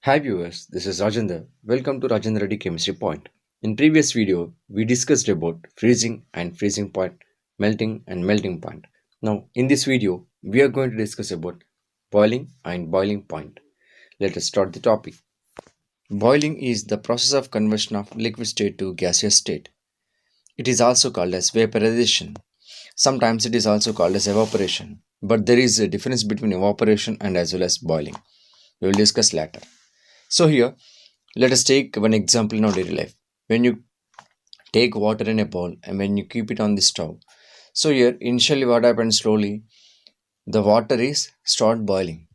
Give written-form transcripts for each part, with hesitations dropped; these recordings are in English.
Hi viewers, this is Rajender. Welcome to Rajenderreddy Chemistry Point. In previous video, we discussed about freezing and freezing point, melting and melting point. Now, in this video, we are going to discuss about boiling and boiling point. Let us start the topic. Boiling is the process of conversion of liquid state to gaseous state. It is also called as vaporization. Sometimes it is also called as evaporation. But there is a difference between evaporation and as well as boiling. We will discuss later. So here, let us take one example in our daily life. When you take water in a bowl and when you keep it on the stove. So here, initially what happens slowly, the water is start boiling.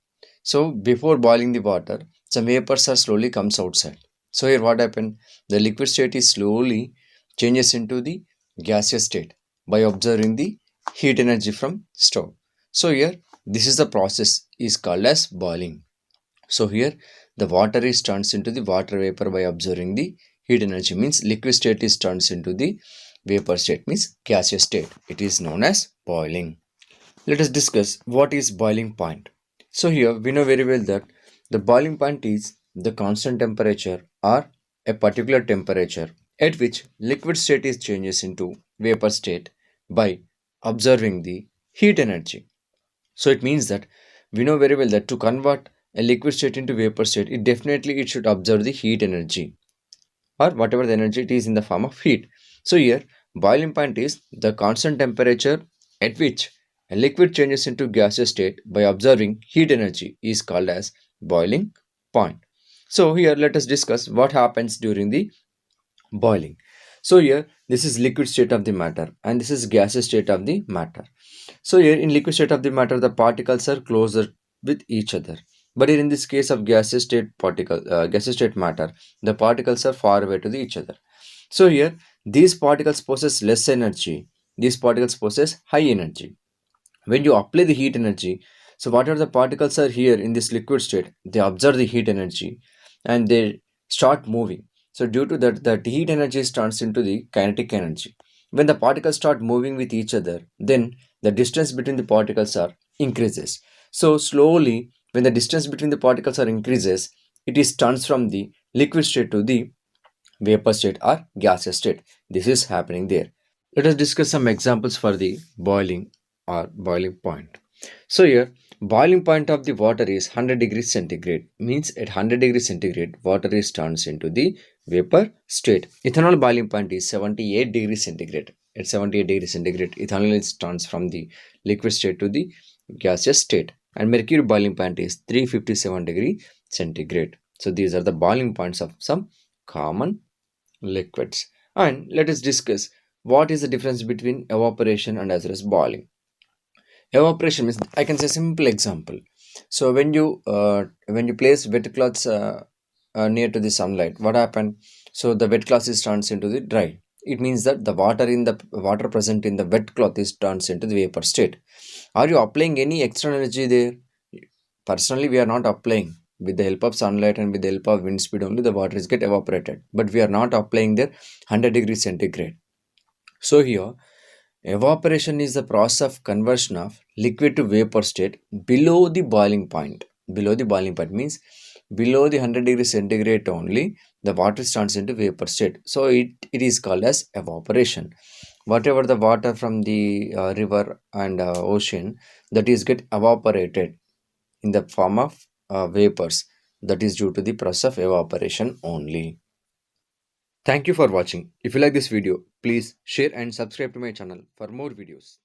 So before boiling the water, some vapors are slowly comes outside. So here what happened? The liquid state is slowly changes into the gaseous state by observing the heat energy from stove. So here, this is the process is called as boiling. So here the water is turns into the water vapor by observing the heat energy, means liquid state is turns into the vapor state, means gaseous state. It is known as boiling. Let us discuss what is boiling point. So here we know very well that the boiling point is the constant temperature or a particular temperature at which liquid state is changes into vapor state by observing the heat energy. So it means that we know very well that to convert a liquid state into vapor state, it should observe the heat energy or whatever the energy it is in the form of heat. So here boiling point is the constant temperature at which a liquid changes into gaseous state by observing heat energy is called as boiling point. So here let us discuss what happens during the boiling. So here this is liquid state of the matter and this is gaseous state of the matter. So here in liquid state of the matter, the particles are closer with each other. But here in this case of gaseous state matter, the particles are far away to each other. So here these particles possess less energy. These particles possess high energy. When you apply the heat energy, so whatever the particles are here in this liquid state, they absorb the heat energy and they start moving. So due to that, the heat energy turns into the kinetic energy. When the particles start moving with each other, then the distance between the particles are increases. So slowly, when the distance between the particles are increases, it is turns from the liquid state to the vapor state or gaseous state. This is happening there. Let us discuss some examples for the boiling or boiling point. So here boiling point of the water is 100 degrees centigrade, means at 100 degrees centigrade water is turns into the vapor state. Ethanol boiling point is 78 degrees centigrade. At 78 degrees centigrade ethanol is turns from the liquid state to the gaseous state, and mercury boiling point is 357 degree centigrade. So these are the boiling points of some common liquids. And let us discuss what is the difference between evaporation and as well as boiling. Evaporation means, I can say simple example. So when you place wet cloths near to the sunlight, what happened? So the wet cloth is turns into the dry. It means that the water present in the wet cloth is turns into the vapor state. Are you applying any extra energy there? Personally, we are not applying. With the help of sunlight and with the help of wind speed only, the water is get evaporated. But we are not applying there 100 degrees centigrade. So here evaporation is the process of conversion of liquid to vapor state below the boiling point. Below the boiling point means below the 100 degrees centigrade only, the water turns into vapor state. So it is called as evaporation. Whatever the water from the river and ocean, that is get evaporated in the form of vapors. That is due to the process of evaporation only. Thank you for watching. If you like this video, please share and subscribe to my channel for more videos.